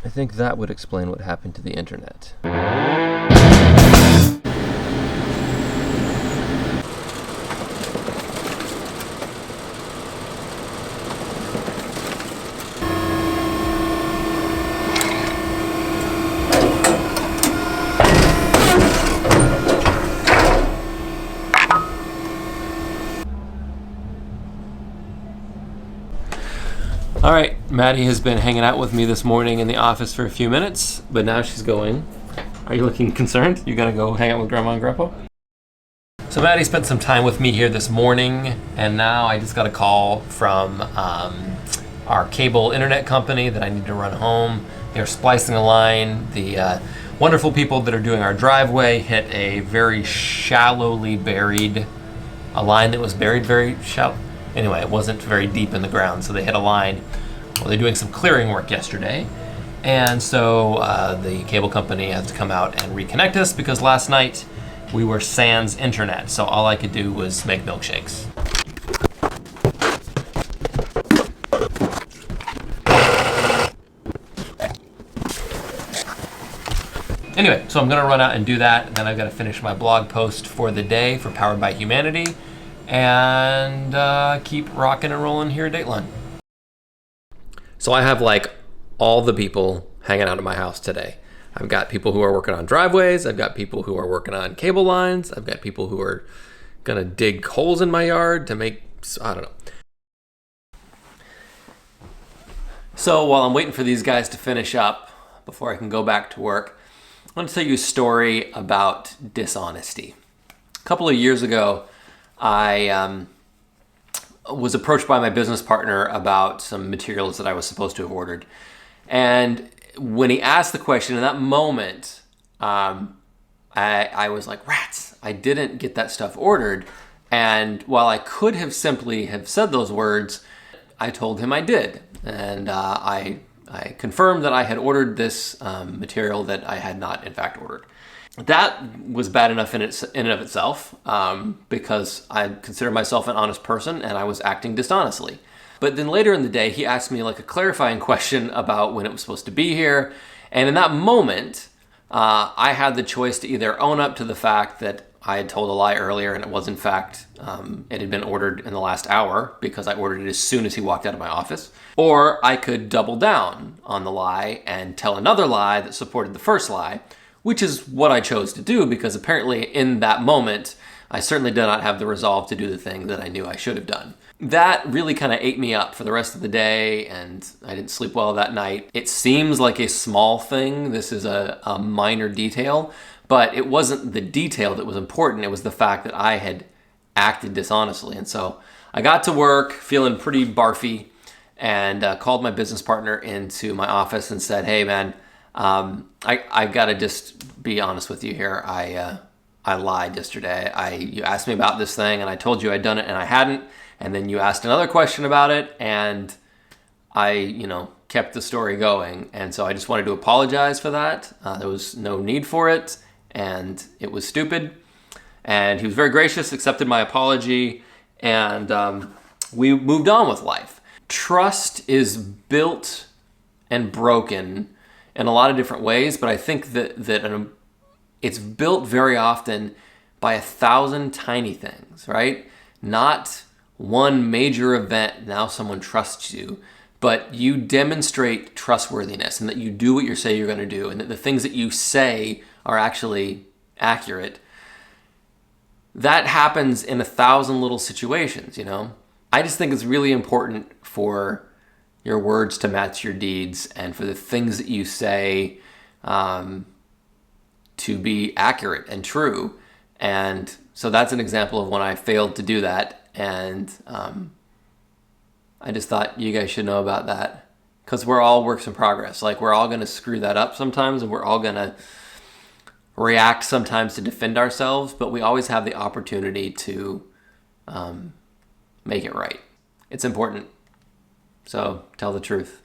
I think that would explain what happened to the internet. All right, Maddie has been hanging out with me this morning in the office for a few minutes, but now she's going. Are you looking concerned? You gonna go hang out with Grandma and Grandpa? So Maddie spent some time with me here this morning, and now I just got a call from our cable internet company that I need to run home. They're splicing a line. The wonderful people that are doing our driveway hit a very shallowly buried, a line that was buried very shallow. Anyway, it wasn't very deep in the ground, so they hit a line. Well, they're doing some clearing work yesterday, and so the cable company had to come out and reconnect us because last night we were sans internet, so all I could do was make milkshakes. Anyway, so I'm gonna run out and do that, and then I've gotta finish my blog post for the day for Powered by Humanity, and keep rocking and rolling here at Dateline. So I have like all the people hanging out at my house today. I've got people who are working on driveways. I've got people who are working on cable lines. I've got people who are gonna dig holes in my yard to make, I don't know. So while I'm waiting for these guys to finish up before I can go back to work, I want to tell you a story about dishonesty. A couple of years ago, I was approached by my business partner about some materials that I was supposed to have ordered. And when he asked the question, in that moment, I was like, rats, I didn't get that stuff ordered. And while I could have simply have said those words, I told him I did. And I confirmed that I had ordered this material that I had not, in fact, ordered. That was bad enough in and of itself because I consider myself an honest person and I was acting dishonestly. But then later in the day, he asked me like a clarifying question about when it was supposed to be here. And in that moment, I had the choice to either own up to the fact that I had told a lie earlier and it was in fact, it had been ordered in the last hour because I ordered it as soon as he walked out of my office. Or I could double down on the lie and tell another lie that supported the first lie, which is what I chose to do because apparently in that moment, I certainly did not have the resolve to do the thing that I knew I should have done. That really kind of ate me up for the rest of the day, and I didn't sleep well that night. It seems like a small thing. This is a minor detail, but it wasn't the detail that was important. It was the fact that I had acted dishonestly. And so I got to work feeling pretty barfy and called my business partner into my office and said, hey, man, I gotta just be honest with you here. I lied yesterday. You asked me about this thing and I told you I'd done it and I hadn't. And then you asked another question about it and I, kept the story going. And so I just wanted to apologize for that. There was no need for it and it was stupid. And he was very gracious, accepted my apology, and we moved on with life. Trust is built and broken in a lot of different ways, but I think that it's built very often by 1,000 tiny things, right? Not one major event, now someone trusts you, but you demonstrate trustworthiness and that you do what you say you're going to do and that the things that you say are actually accurate. That happens in 1,000 little situations, I just think it's really important for your words to match your deeds and for the things that you say to be accurate and true. And so that's an example of when I failed to do that. And I just thought you guys should know about that because we're all works in progress. Like we're all going to screw that up sometimes and we're all going to react sometimes to defend ourselves, but we always have the opportunity to make it right. It's important. So tell the truth.